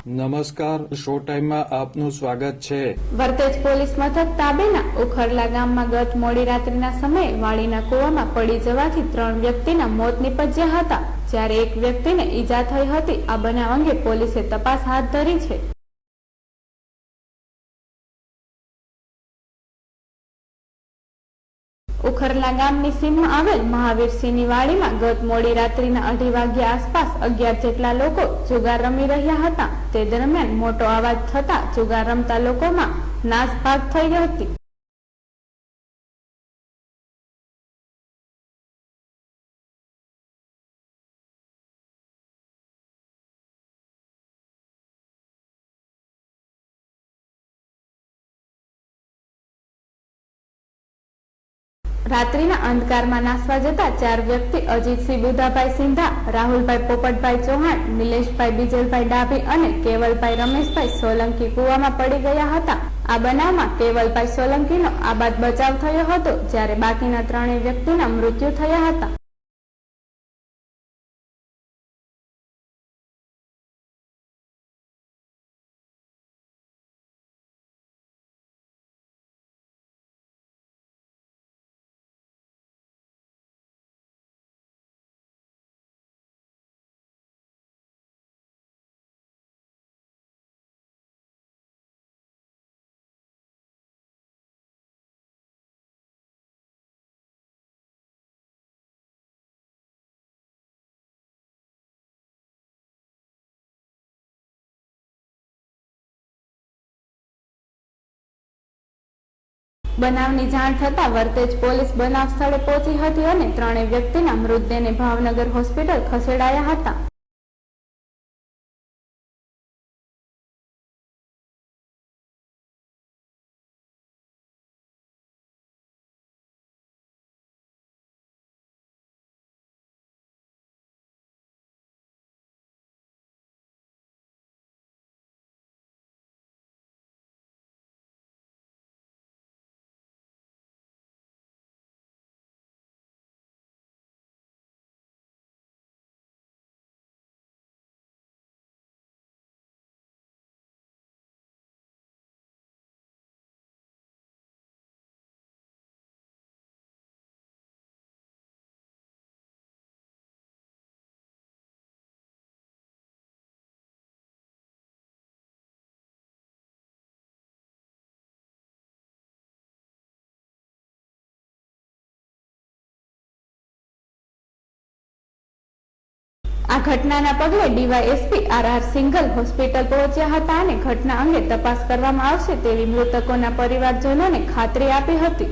નમસ્કાર, શો ટાઈમમાં આપનું સ્વાગત છે। વર્તેજ પોલીસ મથક તાબેના ઉખરલા ગામમાં ગત મોડી રાત્રિના સમયે વાડીના કૂવામાં પડી જવાથી 3 વ્યક્તિના મોત નીપજ્યા હતા, જ્યારે એક વ્યક્તિને ઈજા થઈ હતી। આ બનાવ અંગે પોલીસે તપાસ હાથ ધરી છે। ઉખરલા ગામની સીમમાં આવેલ મહાવીરસિંહની વાડીમાં ગત મોડી રાત્રિના 2:30 વાગ્યા આસપાસ 11 જેટલા લોકો જુગાર રમી રહ્યા હતા। તે દરમિયાન મોટો અવાજ થતા જુગાર રમતા લોકોમાં નાસભાગ થઈ હતી। રાત્રિના અંધકારમાં નાસવા જતા 4 વ્યક્તિ અજીતસિંહ બુધાભાઈ સિંધા, રાહુલભાઈ પોપટભાઈ ચૌહાણ, નિલેશભાઈ બીજલભાઈ ડાભી અને કેવલભાઈ રમેશભાઈ સોલંકી કૂવામાં પડી ગયા હતા। આ બનાવમાં કેવલભાઈ સોલંકીનો આબાદ બચાવ થયો હતો, જ્યારે બાકીના 3 વ્યક્તિના મૃત્યુ થયા હતા। બનાવની જાણ થતાં વર્તેજ પોલીસ બનાવ સ્થળે પહોંચી હતી અને 3 વ્યક્તિના મૃતદેહને ભાવનગર હોસ્પિટલ ખસેડાયા હતા। આ ઘટનાના પગલે ડીવાયએસપી આર સિંઘલ હોસ્પિટલ પહોંચ્યા હતા અને ઘટના અંગે તપાસ કરવામાં આવશે તેવી મૃતકોના પરિવારજનોને ખાતરી આપી હતી।